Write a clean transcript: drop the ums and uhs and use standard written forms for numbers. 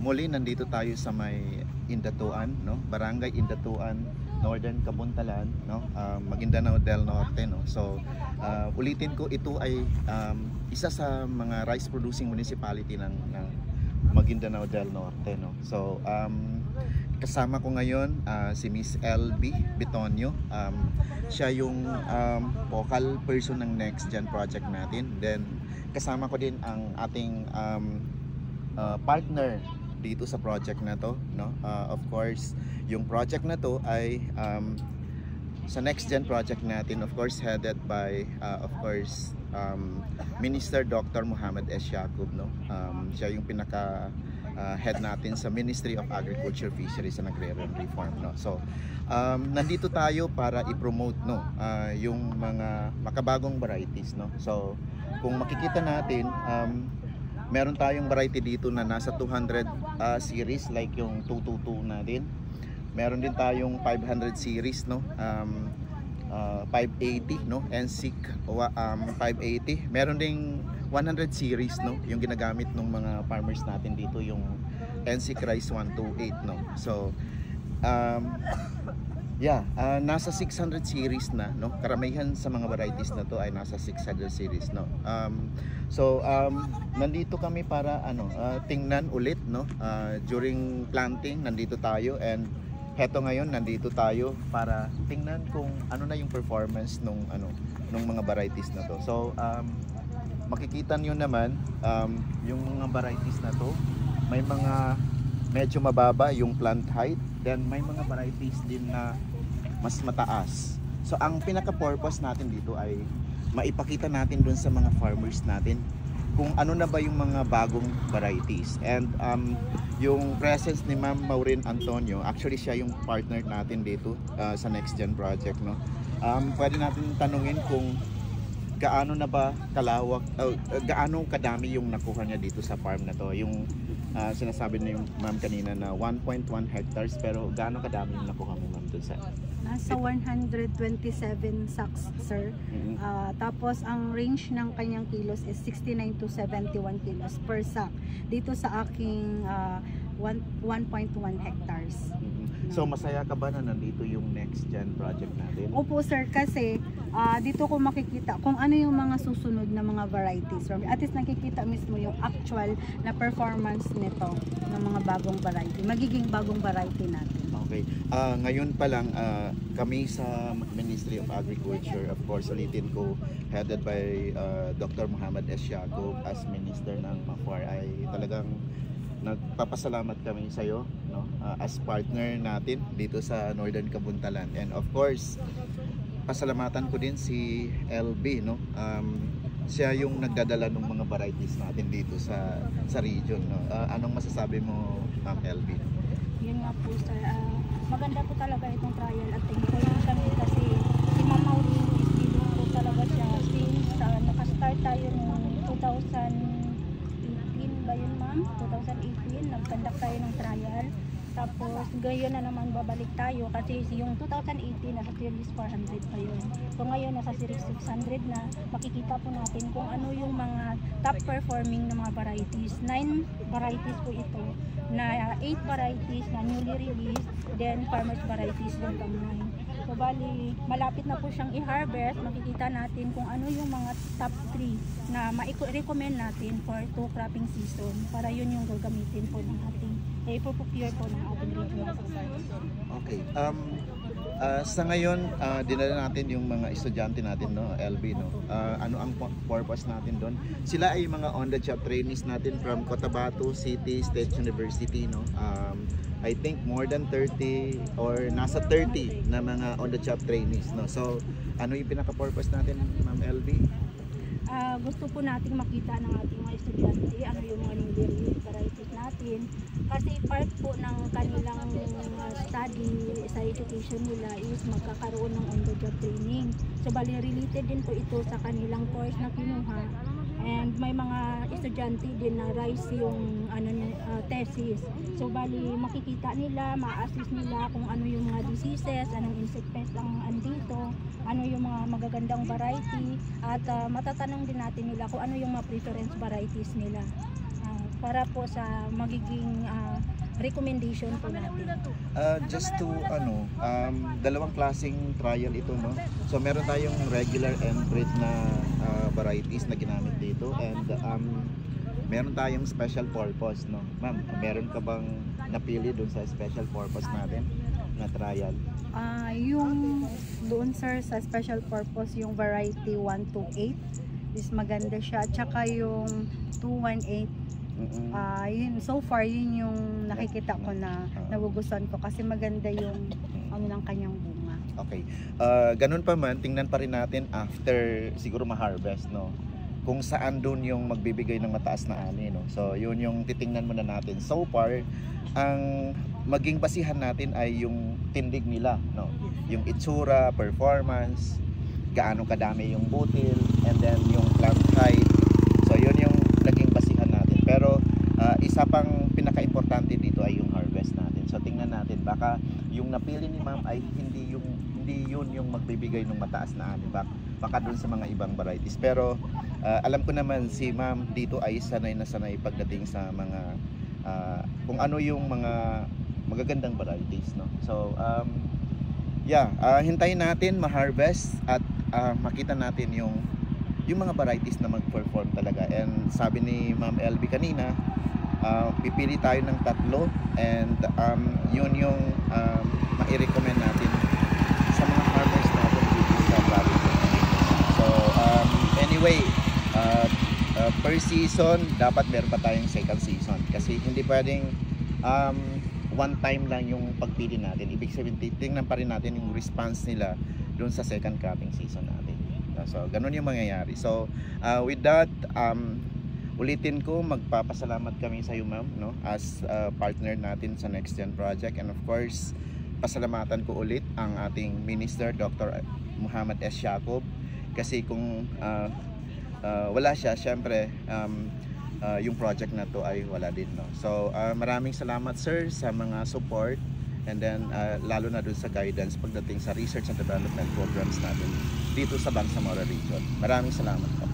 Muli nandito tayo sa may Indatuan, no? Barangay Indatuan, Northern Kabuntalan, no? Maguindanao del Norte, no? So, ulitin ko, ito ay isa sa mga rice producing municipality ng Maguindanao del Norte, no? So, kasama ko ngayon si Miss LB Bitonio. Siya yung focal person ng Next Gen project natin. Then kasama ko din ang ating partner dito sa project na to, no? Of course, yung project na to ay sa Next Gen project natin, of course headed by Minister Dr. Muhammad S. Yacoob, no? Siya yung pinaka head natin sa Ministry of Agriculture, Fisheries and Agrarian Reform, no? So nandito tayo para i-promote, no, yung mga makabagong varieties, no? So kung makikita natin, meron tayong variety dito na nasa 200 series, like yung 222 natin. Meron din tayong 500 series, no? 580, no? NSIC 580. Meron ding 100 series, no? Yung ginagamit ng mga farmers natin dito, yung NSIC Rice 128, no? So nasa 600 series na, no? Karamihan sa mga varieties na to ay nasa 600 series, no? Nandito kami para tingnan ulit, no? During planting nandito tayo, and heto ngayon nandito tayo para tingnan kung ano na yung performance nung mga varieties na to. So makikita niyo naman yung mga varieties na to, may mga medyo mababa yung plant height, then may mga varieties din na mas mataas. So ang pinaka-purpose natin dito ay maipakita natin dun sa mga farmers natin kung ano na ba yung mga bagong varieties. And yung presence ni Ma'am Maureen Antonio, actually siya yung partner natin dito sa Next Gen project, no? Pwede natin tanungin kung gaano na ba kalawak, gaano kadami yung nakuha niya dito sa farm na to. Yung sinasabi na yung ma'am kanina na 1.1 hectares, pero gaano kadami yung nakuha mo, ma'am, dun sa? Nasa 127 sacks, sir. Tapos ang range ng kanyang kilos is 69 to 71 kilos per sack dito sa aking 1.1 hectares. So masaya ka ba na nandito yung Next Gen project natin? Opo, sir, kasi dito ko makikita kung ano yung mga susunod na mga varieties. At least nakikita mismo yung actual na performance nito ng mga bagong variety, magiging bagong variety natin. Okay. Ngayon pa lang kami sa Ministry of Agriculture, of course ulitin ko, headed by Dr. Muhammad S. Yacoob as Minister ng MAFOR, ay talagang nagpapasalamat kami sa iyo, no? As partner natin dito sa Northern Kabuntalan. And of course, pasalamatan ko din si LB, no? Siya yung nagdadala ng mga varieties natin dito sa region, no? Anong masasabi mo, Ma'am LB? Yun nga po, sir. Maganda po talaga itong trial at thankful kami kasi si Ma'am Maureen is leading po talaga siya since nakastart tayo noong 2018 ba yun, ma'am? 2018, nag-conduct tayo ng trial. Tapos ngayon na naman babalik tayo kasi yung 2018 nasa series 400 pa yun. So ngayon nasa series 600 na. Makikita po natin kung ano yung mga top performing na mga varieties. 9 varieties po ito, na 8 varieties na newly released, then farmers varieties yung pang 9. So bali, malapit na po siyang i-harvest. Makikita natin kung ano yung mga top 3 na ma-recommend natin for 2 cropping season, para yun yung gagamitin po ng ating i-procure po ng ating regional society. Okay. Sa ngayon, dinala natin yung mga estudyante natin, no, LB, no? Ano ang purpose natin doon? Sila ay mga on-the-job trainees natin from Cotabato City State University, no? I think more than 30 or nasa 30 na mga on-the-job trainees, no? So, ano yung pinaka-purpose natin, Ma'am LB? Gusto po nating makita ng ating mga estudyante ano yung mga newly released varieties natin, kasi part po ng kanilang study sa education nila is magkakaroon ng on-the-job training. So bali related din po ito sa kanilang course na kinuha, and may mga estudyante din na rice yung thesis. So bali makikita nila, ma-assist nila kung ano yung mga diseases, anong insect pest ang andito, ano yung mga magagandang variety, at matatanong din natin nila kung ano yung mga preference varieties nila. para po sa magiging recommendation po natin. Just to dalawang klaseng trial ito, no? So meron tayong regular and bred na varieties na ginamit dito, and meron tayong special purpose, no? Ma'am, meron ka bang napili dun sa special purpose natin na trial? Yung doon sir sa special purpose, yung variety 128 is maganda siya, tsaka yung 218 yun, so far yun yung nakikita ko na nagugustuhan ko kasi maganda yung ng kanyang bunga. Okay. Ganun pa man, tingnan pa rin natin after siguro ma-harvest, no? Kung saan doon yung magbibigay ng mataas na ani, no? So yun yung titingnan muna natin. So far, ang maging basihan natin ay yung tindig nila, no? Yung itsura, performance, gaano kadami yung butil, and then yung plant height. So yun yung naging basihan natin. Pero isa pang pinaka-importante dito ay yung harvest natin. So tingnan natin, baka yung napili ni ma'am ay hindi yun yung magbibigay ng mataas na ani, baka dun sa mga ibang varieties. Pero alam ko naman si ma'am dito ay sanay na sanay pagdating sa mga kung ano yung mga magagandang varieties, no? So hintayin natin ma-harvest at makita natin yung mga varieties na mag-perform talaga. And sabi ni Ma'am LB kanina, pipili tayo ng 3, and yun yung mai-recommend natin sa mga farmers natin dito sa Barico. So anyway, per season dapat meron pa tayong second season, kasi hindi pwedeng one time lang yung pagpili natin. Ibig sabihin, tingnan pa rin natin yung response nila doon sa second cropping season natin. So ganun yung mangyayari. So with that, ulitin ko, magpapasalamat kami sa iyo ma'am, no, as partner natin sa Next Gen Project. And of course, pasalamatan ko ulit ang ating Minister Dr. Muhammad S. Yacoob, kasi kung wala siya, syempre yung project na to ay wala din, no. So maraming salamat sir sa mga support, and then lalo na dun sa guidance pagdating sa research and development programs natin dito sa Bangsamoro Region. Maraming salamat po.